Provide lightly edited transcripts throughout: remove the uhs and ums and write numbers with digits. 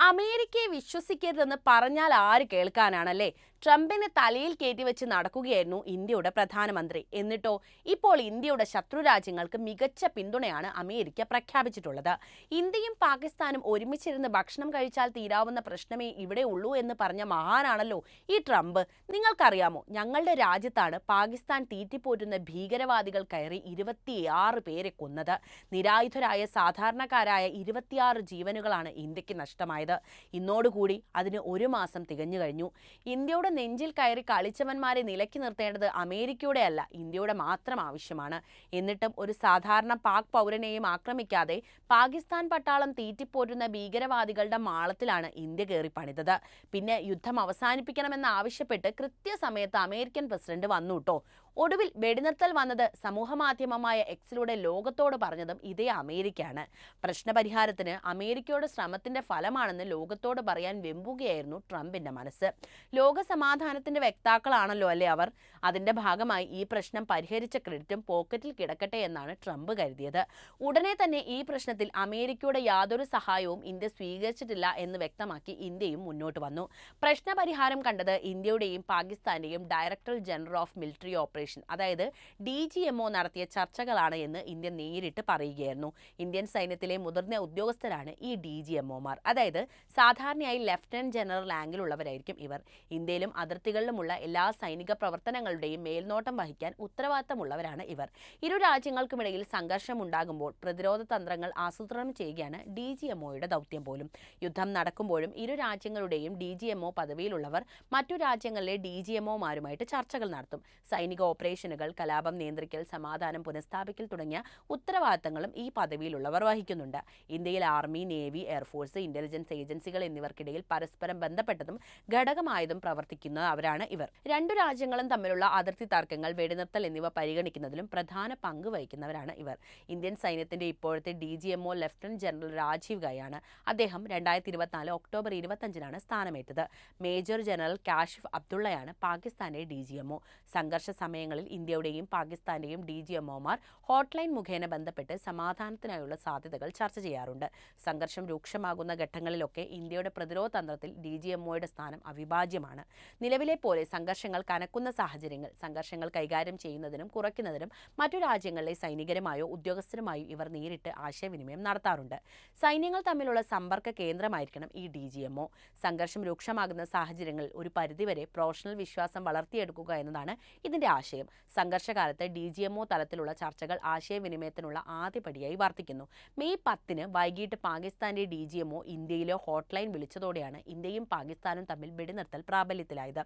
അമേരിക്കയെ വിശ്വസിക്കരുതെന്ന് പറഞ്ഞാൽ ആര് കേൾക്കാനാണല്ലേ? ട്രംപിനെ തലയിൽ കയറ്റിവെച്ച് നടക്കുകയായിരുന്നു ഇന്ത്യയുടെ പ്രധാനമന്ത്രി. എന്നിട്ടോ ഇപ്പോൾ ഇന്ത്യയുടെ ശത്രു രാജ്യങ്ങൾക്ക് മികച്ച പിന്തുണയാണ് അമേരിക്ക പ്രഖ്യാപിച്ചിട്ടുള്ളത്. ഇന്ത്യയും പാകിസ്ഥാനും ഒരുമിച്ചിരുന്ന് ഭക്ഷണം കഴിച്ചാൽ തീരാവുന്ന പ്രശ്നമേ ഇവിടെ ഉള്ളൂ എന്ന് പറഞ്ഞ മഹാനാണല്ലോ ഈ ട്രംപ്. നിങ്ങൾക്കറിയാമോ, ഞങ്ങളുടെ രാജ്യത്താണ് പാകിസ്ഥാൻ തീറ്റിപ്പോറ്റുന്ന ഭീകരവാദികൾ കയറി 26 പേരെ കൊന്നത്. നിരായുധരായ സാധാരണക്കാരായ 26 ജീവനുകളാണ് ഇന്ത്യക്ക് നഷ്ടമായത്. ഇന്നോടുകൂടി അതിന് 1 മാസം തികഞ്ഞു കഴിഞ്ഞു. ഇന്ത്യയുടെ നെഞ്ചിൽ കയറി കളിച്ചവന്മാരെ നിലയ്ക്ക് നിർത്തേണ്ടത് അമേരിക്കയുടെ അല്ല, ഇന്ത്യയുടെ മാത്രം ആവശ്യമാണ്. എന്നിട്ടും ഒരു സാധാരണ പാക് പൗരനെയും ആക്രമിക്കാതെ പാകിസ്ഥാൻ പട്ടാളം തീറ്റിപ്പോറ്റുന്ന ഭീകരവാദികളുടെ മാളത്തിലാണ് ഇന്ത്യ കയറി പണിതത്. പിന്നെ യുദ്ധം അവസാനിപ്പിക്കണമെന്ന് ആവശ്യപ്പെട്ട് കൃത്യസമയത്ത് അമേരിക്കൻ പ്രസിഡന്റ് വന്നുട്ടോ. ഒടുവിൽ വെടിനിർത്തൽ വന്നത് സമൂഹമാധ്യമമായ എക്സിലൂടെ ലോകത്തോട് പറഞ്ഞതും ഇതേ അമേരിക്കയാണ്. പ്രശ്നപരിഹാരത്തിന് അമേരിക്കയുടെ ശ്രമത്തിന്റെ ഫലമാണെന്ന് ലോകത്തോട് പറയാൻ വെമ്പുകയായിരുന്നു ട്രംപിന്റെ മനസ്സ്. ലോക സമാധാനത്തിന്റെ വക്താക്കളാണല്ലോ അല്ലേ അവർ. അതിന്റെ ഭാഗമായി ഈ പ്രശ്നം പരിഹരിച്ച ക്രെഡിറ്റും പോക്കറ്റിൽ കിടക്കട്ടെ എന്നാണ് ട്രംപ് കരുതിയത്. ഉടനെ തന്നെ ഈ പ്രശ്നത്തിൽ അമേരിക്കയുടെ യാതൊരു സഹായവും ഇന്ത്യ സ്വീകരിച്ചിട്ടില്ല എന്ന് വ്യക്തമാക്കി ഇന്ത്യയും മുന്നോട്ട് വന്നു. പ്രശ്നപരിഹാരം കണ്ടത് ഇന്ത്യയുടെയും പാകിസ്ഥാന്റെയും director general of military operation, അതായത് DGMO നടത്തിയ ചർച്ചകളാണ് എന്ന് ഇന്ത്യ നേരിട്ട് പറയുകയായിരുന്നു. ഇന്ത്യൻ സൈന്യത്തിലെ മുതിർന്ന ഉദ്യോഗസ്ഥരാണ് ഈ DGMOമാർ. അതായത് സാധാരണയായി ലഫ്റ്റനന്റ് ജനറൽ റാങ്കിലുള്ളവരായിരിക്കും ഇവർ. ഇന്ത്യയിലും അതിർത്തികളിലുമുള്ള എല്ലാ സൈനിക പ്രവർത്തനങ്ങളുടെയും മേൽനോട്ടം വഹിക്കാൻ ഉത്തരവാദിത്തമുള്ളവരാണ് ഇവർ. ഇരു രാജ്യങ്ങൾക്കുമിടയിൽ സംഘർഷമുണ്ടാകുമ്പോൾ പ്രതിരോധ തന്ത്രങ്ങൾ ആസൂത്രണം ചെയ്യുകയാണ് DGMOയുടെ ദൗത്യം പോലും. യുദ്ധം നടക്കുമ്പോഴും ഇരു രാജ്യങ്ങളുടെയും DGMO പദവിയിലുള്ളവർ മറ്റു രാജ്യങ്ങളിലെ DGMOമാരുമായിട്ട് ചർച്ചകൾ നടത്തും. സൈനിക ഓപ്പറേഷനുകൾ, കലാപം നിയന്ത്രിക്കൽ, സമാധാനം പുനഃസ്ഥാപിക്കൽ തുടങ്ങിയ ഉത്തരവാദിത്തങ്ങളും ഈ പദവിയിലുള്ളവർ വഹിക്കുന്നുണ്ട്. ഇന്ത്യയിൽ ആർമി, നേവി, എയർഫോഴ്സ്, ഇന്റലിജൻസ് ഏജൻസികൾ എന്നിവർക്കിടയിൽ പരസ്പരം ബന്ധപ്പെട്ടതും ഘടകമായതും പ്രവർത്തിക്കുന്നവരാണ് ഇവർ. രണ്ടു രാജ്യങ്ങളും തമ്മിലുള്ള അതിർത്തി തർക്കങ്ങൾ, വെടിനിർത്തൽ എന്നിവ പരിഗണിക്കുന്നതിലും പ്രധാന പങ്ക് വഹിക്കുന്നവരാണ് ഇവർ. ഇന്ത്യൻ സൈന്യത്തിന്റെ ഇപ്പോഴത്തെ DGMO ലഫ്റ്റനന്റ് ജനറൽ രാജീവ് ഗയാണ്. അദ്ദേഹം 2024 ഒക്ടോബർ 25-നാണ് സ്ഥാനമേറ്റത്. മേജർ ജനറൽ കാഷിഫ് അബ്ദുള്ളയാണ് പാകിസ്ഥാന്റെ DGMO. സംഘർഷ സമയങ്ങളിൽ ഇന്ത്യയുടെയും പാകിസ്ഥാന്റെയും DGMOമാർ ഹോട്ട്ലൈൻ മുഖേന ബന്ധപ്പെട്ട് സമാധാനത്തിനായുള്ള സാധ്യതകൾ ചർച്ച ചെയ്യാറുണ്ട്. സംഘർഷം രൂക്ഷമാകുന്ന ഘട്ടങ്ങളിലൊക്കെ ഇന്ത്യയുടെ പ്രതിരോധ തന്ത്രത്തിൽ DGMOയുടെ സ്ഥാനം അവിഭാജ്യമാണ്. നിലവിലെ പോലെ സംഘർഷങ്ങൾ കനക്കുന്ന സാഹചര്യങ്ങൾ സംഘർഷങ്ങൾ കൈകാര്യം ചെയ്യുന്നതിനും കുറയ്ക്കുന്നതിനും മറ്റു രാജ്യങ്ങളിലെ സൈനികരുമായോ ഉദ്യോഗസ്ഥരുമായോ ഇവർ നേരിട്ട് ആശയവിനിമയം നടത്താറുണ്ട്. സൈന്യങ്ങൾ തമ്മിലുള്ള സമ്പർക്ക കേന്ദ്രമായിരിക്കണം ഈ DGMO. സംഘർഷം രൂക്ഷമാകുന്ന സാഹചര്യങ്ങളിൽ ഒരു പരിധിവരെ പ്രൊഫഷണൽ വിശ്വാസം വളർത്തിയെടുക്കുക എന്നതാണ് ഇതിന്റെ ആശയം. സംഘർഷകാലത്ത് DGMO തലത്തിലുള്ള ചർച്ചകൾ ആശയവിനിമയത്തിനുള്ള ആദ്യപടിയായി വർത്തിക്കുന്നു. മെയ് 10-ന് വൈകിട്ട് പാകിസ്ഥാന്റെ DGMO ഇന്ത്യയിലെ ഹോട്ട്ലൈൻ വിളിച്ചതോടെയാണ് ഇന്ത്യയും പാകിസ്ഥാനും തമ്മിൽ വെടിനിർത്തൽ പ്രാബല്യത്തിലായത്.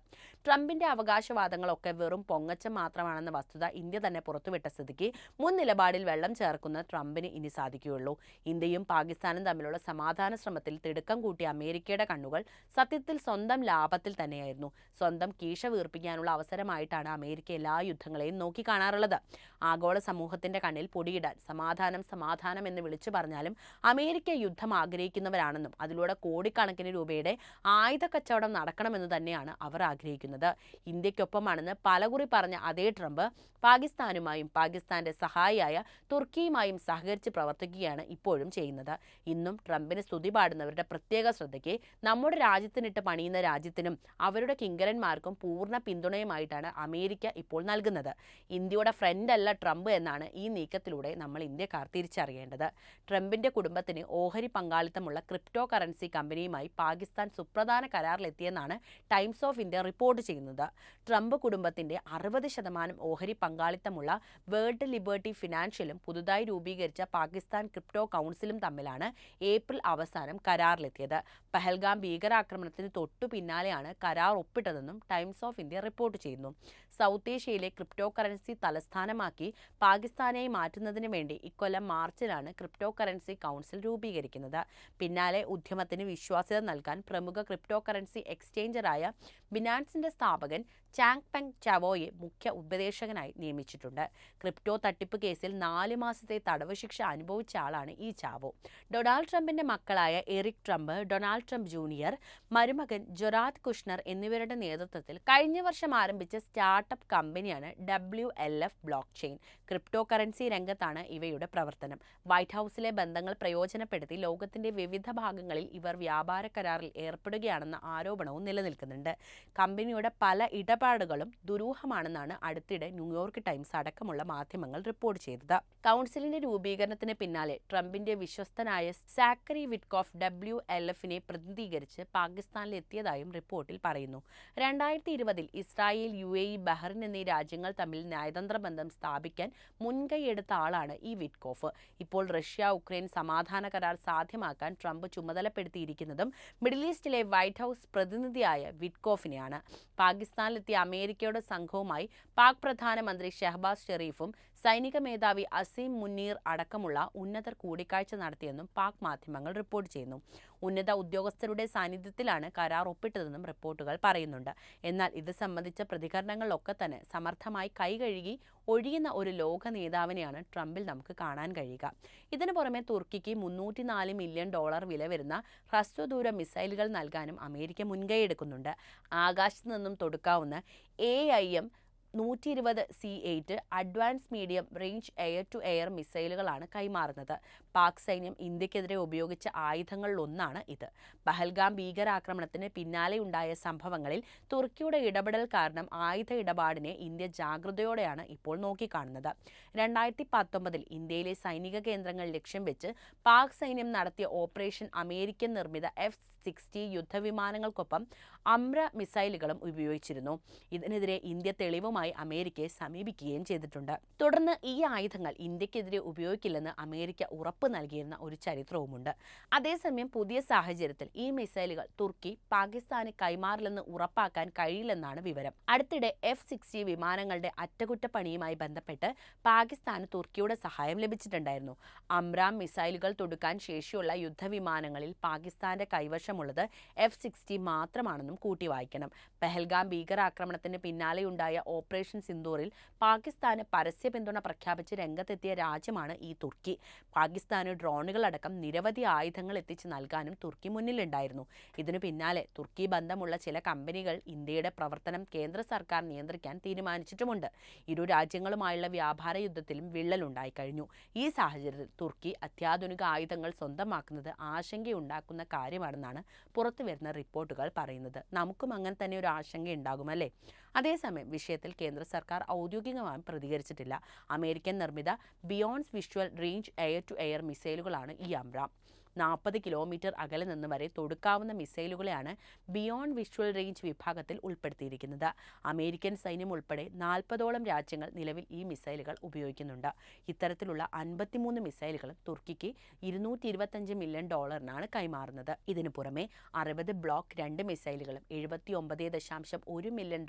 ട്രംപിന്റെ അവകാശവാദങ്ങളൊക്കെ വെറും പൊങ്ങച്ചം മാത്രമാണെന്ന വസ്തുത ഇന്ത്യ തന്നെ പുറത്തുവിട്ട സ്ഥിതിക്ക് മുൻ നിലപാടിൽ വെള്ളം ചേർക്കുന്ന ട്രംപിന് ഇനി സാധിക്കുകയുള്ളൂ. ഇന്ത്യയും പാകിസ്ഥാനും തമ്മിലുള്ള സമാധാന ശ്രമത്തിൽ തിടുക്കം കൂട്ടിയ അമേരിക്കയുടെ കണ്ണുകൾ സത്യത്തിൽ സ്വന്തം ലാഭത്തിൽ തന്നെയായിരുന്നു. സ്വന്തം കീശ വീർപ്പിക്കാനുള്ള അവസരമായിട്ടാണ് അമേരിക്ക എല്ലാ യുദ്ധങ്ങളെയും നോക്കിക്കാണാറുള്ളത്. ആഗോള സമൂഹത്തിന്റെ കണ്ണിൽ പൊടിയിടാൻ സമാധാനം സമാധാനം എന്ന് വിളിച്ചു പറഞ്ഞാലും അമേരിക്ക യുദ്ധം ആഗ്രഹിക്കുന്നവരാണെന്നും അതിലൂടെ കോടിക്കണക്കിന് രൂപയുടെ ആയുധ കച്ചവടം നടക്കണമെന്ന് തന്നെയാണ് അവർ ആഗ്രഹിക്കുന്നത്. ഇന്ത്യക്കൊപ്പമാണെന്ന് പലകുറി പറഞ്ഞ അതേ ട്രംപ് പാകിസ്ഥാനുമായും പാകിസ്ഥാന്റെ സഹായിയായ തുർക്കിയുമായും സഹകരിച്ച് പ്രവർത്തിക്കുകയാണ് ഇപ്പോഴും ചെയ്യുന്നത്. ഇന്നും ട്രംപിന് സ്തുതി പാടുന്നവരുടെ പ്രത്യേക ശ്രദ്ധയ്ക്ക് നമ്മുടെ രാജ്യത്തിനിട്ട് പണിയുന്ന രാജ്യത്തിനും അവരുടെ കിങ്കരന്മാർക്കും പൂർണ്ണ പിന്തുണയുമായിട്ടാണ് അമേരിക്ക ഇപ്പോൾ നൽകുന്നത്. ഇന്ത്യയുടെ ഫ്രണ്ട് അല്ല ട്രംപ് എന്നാണ് ഈ നീക്കത്തിലൂടെ നമ്മൾ ഇന്ത്യക്കാർ തിരിച്ചറിയേണ്ടത്. ട്രംപിന്റെ കുടുംബത്തിന് ഓഹരി പങ്കാളിത്തമുള്ള ക്രിപ്റ്റോ കറൻസി കമ്പനിയുമായി പാകിസ്ഥാൻ സുപ്രധാന കരാറിലെത്തിയെന്നാണ് ടൈംസ് ഓഫ് ഇന്ത്യ റിപ്പോർട്ട് ചെയ്യുന്നത്. ട്രംപ് കുടുംബത്തിന്റെ 60% ഓഹരി പങ്കാളിത്തമുള്ള വേൾഡ് ലിബർട്ടി ഫിനാൻഷ്യലും പുതുതായി രൂപീകരിച്ച പാകിസ്ഥാൻ ക്രിപ്റ്റോ കൗൺസിലും തമ്മിലാണ് ഏപ്രിൽ അവസാനം കരാറിലെത്തിയത്. പഹൽഗാം ഭീകരാക്രമണത്തിന് തൊട്ടു പിന്നാലെയാണ് കരാർ ഒപ്പിട്ടതെന്നും ടൈംസ് ഓഫ് ഇന്ത്യ റിപ്പോർട്ട് ചെയ്യുന്നു. സൗത്ത് ഏഷ്യയിലെ ക്രിപ്റ്റോ കറൻസി തലസ്ഥാനമാക്കി പാകിസ്ഥാനെ മാറ്റുന്നതിന് വേണ്ടി ഇക്കൊല്ലം മാർച്ചിലാണ് ക്രിപ്റ്റോ കറൻസി കൗൺസിൽ രൂപീകരിക്കുന്നത്. പിന്നാലെ ഉദ്യമത്തിന് വിശ്വാസ്യത നൽകാൻ പ്രമുഖ ക്രിപ്റ്റോ കറൻസി എക്സ്ചേഞ്ചറായ ബിനാൻസിന്റെ സ്ഥാപകൻ ചാങ് പെങ് ചാവോയെ മുഖ്യ ഉപദേശകനായി നിയമിച്ചിട്ടുണ്ട്. ക്രിപ്റ്റോ തട്ടിപ്പ് കേസിൽ 4 മാസത്തെ തടവ് ശിക്ഷ അനുഭവിച്ച ആളാണ് ഈ ചാവോ. ഡൊണാൾഡ് ട്രംപിന്റെ മക്കളായ Eric Trump, Donald Trump junior, മരുമകൻ ജൊറാദ് കുഷ്ണർ എന്നിവരുടെ നേതൃത്വത്തിൽ കഴിഞ്ഞ വർഷം ആരംഭിച്ച സ്റ്റാർട്ടപ്പ് കമ്പനി കമ്പനിയാണ് WLF blockchain. Cryptocurrency രംഗത്താണ് ഇവയുടെ പ്രവർത്തനം. വൈറ്റ് ഹൗസിലെ ബന്ധങ്ങൾ പ്രയോജനപ്പെടുത്തി ലോകത്തിന്റെ വിവിധ ഭാഗങ്ങളിൽ ഇവർ വ്യാപാര കരാറിൽ ഏർപ്പെടുകയാണെന്ന ആരോപണവും നിലനിൽക്കുന്നുണ്ട്. കമ്പനിയുടെ പല ഇടപാടുകളും ദുരൂഹമാണെന്നാണ് അടുത്തിടെ ന്യൂയോർക്ക് ടൈംസ് അടക്കമുള്ള മാധ്യമങ്ങൾ റിപ്പോർട്ട് ചെയ്തത്. കൗൺസിലിന്റെ രൂപീകരണത്തിന് പിന്നാലെ ട്രംപിന്റെ വിശ്വസ്തനായ സാക്കറി വിറ്റ്കോഫ് WLFനെ പ്രതിനിധീകരിച്ച് പാകിസ്ഥാനിലെത്തിയതായും റിപ്പോർട്ടിൽ പറയുന്നു. 2020 ഇസ്രായേൽ, UAE, ബഹ്റിൻ എന്നീ രാജ്യങ്ങൾ തമ്മിൽ നയതന്ത്ര ബന്ധം സ്ഥാപിക്കാൻ മുൻകൈയെടുത്ത ആളാണ് ഈ വിറ്റ്കോഫ്. ഇപ്പോൾ റഷ്യ-ഉക്രൈൻ സമാധാന കരാർ സാധ്യമാക്കാൻ ട്രംപ് ചുമതലപ്പെടുത്തിയിരിക്കുന്നതും മിഡിൽ ഈസ്റ്റിലെ വൈറ്റ് ഹൗസ് പ്രതിനിധിയായ വിറ്റ്കോഫിനെയാണ്. പാകിസ്ഥാനിലെത്തിയ അമേരിക്കയുടെ സംഘവുമായി പാക് പ്രധാനമന്ത്രി ഷെഹബാസ് ഷെരീഫും സൈനിക മേധാവി അസീം മുനീർ അടക്കമുള്ള ഉന്നതർ കൂടിക്കാഴ്ച നടത്തിയെന്നും പാക് മാധ്യമങ്ങൾ റിപ്പോർട്ട് ചെയ്യുന്നു. ഉന്നത ഉദ്യോഗസ്ഥരുടെ സാന്നിധ്യത്തിലാണ് കരാർ ഒപ്പിട്ടതെന്നും റിപ്പോർട്ടുകൾ പറയുന്നുണ്ട്. എന്നാൽ ഇത് സംബന്ധിച്ച പ്രതികരണങ്ങളിലൊക്കെ തന്നെ സമർത്ഥമായി കൈകഴുകി ഒഴിയുന്ന ഒരു ലോക നേതാവിനെയാണ് ട്രംപിൽ നമുക്ക് കാണാൻ കഴിയുക. ഇതിനു പുറമെ തുർക്കിക്ക് $304 മില്യൺ വില വരുന്ന ഹ്രസ്വദൂര മിസൈലുകൾ നൽകാനും അമേരിക്ക മുൻകൈയെടുക്കുന്നുണ്ട്. ആകാശത്ത് നിന്നും തൊടുക്കാവുന്ന AIM 120 C8 advance medium range air to air മിസൈലുകളാണ് കൈമാറുന്നത്. പാക് സൈന്യം ഇന്ത്യക്കെതിരെ ഉപയോഗിച്ച ആയുധങ്ങളിലൊന്നാണ് ഇത്. പഹൽഗാം ഭീകരാക്രമണത്തിന് പിന്നാലെയുണ്ടായ സംഭവങ്ങളിൽ തുർക്കിയുടെ ഇടപെടൽ കാരണം ആയുധ ഇടപാടിനെ ഇന്ത്യ ജാഗ്രതയോടെയാണ് ഇപ്പോൾ നോക്കിക്കാണുന്നത്. 2019 ഇന്ത്യയിലെ സൈനിക കേന്ദ്രങ്ങൾ ലക്ഷ്യം വെച്ച് പാക് സൈന്യം നടത്തിയ ഓപ്പറേഷൻ അമേരിക്കൻ നിർമ്മിത F-60 യുദ്ധവിമാനങ്ങൾക്കൊപ്പം അമ്ര മിസൈലുകളും ഉപയോഗിച്ചിരുന്നു. ഇതിനെതിരെ ഇന്ത്യ തെളിവുമായി അമേരിക്കയെ സമീപിക്കുകയും ചെയ്തിട്ടുണ്ട്. തുടർന്ന് ഈ ആയുധങ്ങൾ ഇന്ത്യക്കെതിരെ ഉപയോഗിക്കില്ലെന്ന് അമേരിക്ക ഉറപ്പ് നൽകിയിരുന്ന ഒരു ചരിത്രവുമുണ്ട്. അതേസമയം പുതിയ സാഹചര്യത്തിൽ ഈ മിസൈലുകൾ തുർക്കി പാകിസ്ഥാന് കൈമാറില്ലെന്ന് ഉറപ്പാക്കാൻ കഴിയില്ലെന്നാണ് വിവരം. അടുത്തിടെ F-60 വിമാനങ്ങളുടെ അറ്റകുറ്റപ്പണിയുമായി ബന്ധപ്പെട്ട് പാകിസ്ഥാന് തുർക്കിയുടെ സഹായം ലഭിച്ചിട്ടുണ്ടായിരുന്നു. അമ്രാം മിസൈലുകൾ തൊടുക്കാൻ ശേഷിയുള്ള യുദ്ധവിമാനങ്ങളിൽ പാകിസ്ഥാന്റെ കൈവശമുള്ളത് F-60 മാത്രമാണെന്നും കൂട്ടി വായിക്കണം. പെഹൽഗാം ഭീകരാക്രമണത്തിന് പിന്നാലെയുണ്ടായ ഓപ്പറേഷൻ സിന്ദൂറിൽ പാകിസ്ഥാന് പരസ്യ പിന്തുണ പ്രഖ്യാപിച്ച് രംഗത്തെത്തിയ രാജ്യമാണ് ഈ തുർക്കി. പാകിസ്ഥാന് ഡ്രോണുകളടക്കം നിരവധി ആയുധങ്ങൾ എത്തിച്ച് നൽകാനും തുർക്കി മുന്നിലുണ്ടായിരുന്നു. ഇതിനു പിന്നാലെ തുർക്കി ബന്ധമുള്ള ചില കമ്പനികൾ ഇന്ത്യയുടെ പ്രവർത്തനം കേന്ദ്ര സർക്കാർ നിയന്ത്രിക്കാൻ തീരുമാനിച്ചിട്ടുമുണ്ട്. ഇരു രാജ്യങ്ങളുമായുള്ള വ്യാപാര യുദ്ധത്തിലും വിള്ളലുണ്ടായി കഴിഞ്ഞു. ഈ സാഹചര്യത്തിൽ തുർക്കി അത്യാധുനിക ആയുധങ്ങൾ സ്വന്തമാക്കുന്നത് ആശങ്കയുണ്ടാക്കുന്ന കാര്യമാണെന്നാണ് പുറത്തുവരുന്ന റിപ്പോർട്ടുകൾ പറയുന്നത്. നമുക്കും അങ്ങനെ തന്നെ ഒരു ആശങ്കയുണ്ടാകുമല്ലേ? അതേസമയം വിഷയത്തിൽ കേന്ദ്ര സർക്കാർ ഔദ്യോഗികമായി പ്രതികരിച്ചിട്ടില്ല. അമേരിക്കൻ നിർമ്മിത beyond visual range air to air മിസൈലുകളാണ് ഈ അമ്രാം. 40 കിലോമീറ്റർ അകലെ നിന്ന് വരെ തൊടുക്കാവുന്ന മിസൈലുകളെയാണ് ബിയോണ്ട് വിഷ്വൽ റേഞ്ച് വിഭാഗത്തിൽ ഉൾപ്പെടുത്തിയിരിക്കുന്നത്. അമേരിക്കൻ സൈന്യം ഉൾപ്പെടെ 40ഓളം രാജ്യങ്ങൾ നിലവിൽ ഈ മിസൈലുകൾ ഉപയോഗിക്കുന്നുണ്ട്. ഇത്തരത്തിലുള്ള 53 മിസൈലുകളും തുർക്കിക്ക് $225 മില്യൺ കൈമാറുന്നത്. ഇതിനു പുറമെ 60 ബ്ലോക്ക് 2 മിസൈലുകളും $79.1 മില്യൺ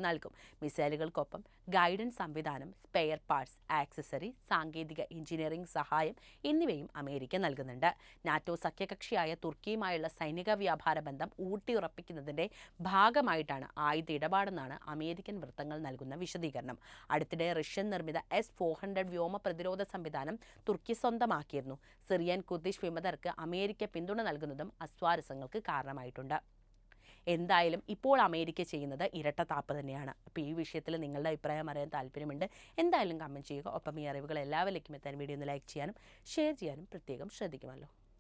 നൽകും. മിസൈലുകൾക്കൊപ്പം ഗൈഡൻസ് സംവിധാനം, സ്പെയർ പാർട്സ്, ആക്സസറി, സാങ്കേതിക എഞ്ചിനീയറിംഗ് സഹായം എന്നിവയും അമേരിക്ക നൽകുന്നുണ്ട്. നാറ്റോ സഖ്യകക്ഷിയായ തുർക്കിയുമായുള്ള സൈനിക വ്യാപാര ബന്ധം ഊട്ടിയുറപ്പിക്കുന്നതിന്റെ ഭാഗമായിട്ടാണ് ആയുധ ഇടപാടെന്നാണ് അമേരിക്കൻ വൃത്തങ്ങൾ നൽകുന്ന വിശദീകരണം. അടുത്തിടെ റഷ്യൻ നിർമ്മിത S-400 വ്യോമ പ്രതിരോധ സംവിധാനം തുർക്കി സ്വന്തമാക്കിയിരുന്നു. സിറിയൻ കുർദിഷ് വിമതർക്ക് അമേരിക്ക പിന്തുണ നൽകുന്നതും അസ്വാരസ്യങ്ങൾക്ക് കാരണമായിട്ടുണ്ട്. എന്തായാലും ഇപ്പോൾ അമേരിക്ക ചെയ്യുന്നത് ഇരട്ടത്താപ്പ് തന്നെയാണ്. അപ്പോൾ ഈ വിഷയത്തിൽ നിങ്ങളുടെ അഭിപ്രായം അറിയാൻ താല്പര്യമുണ്ട്. എന്തായാലും കമൻറ്റ് ചെയ്യുക. ഒപ്പം ഈ അറിവുകൾ എല്ലാവരിലേക്കും എത്താൻ വീഡിയോ ഒന്ന് ലൈക്ക് ചെയ്യാനും ഷെയർ ചെയ്യാനും പ്രത്യേകം ശ്രദ്ധിക്കുമല്ലോ.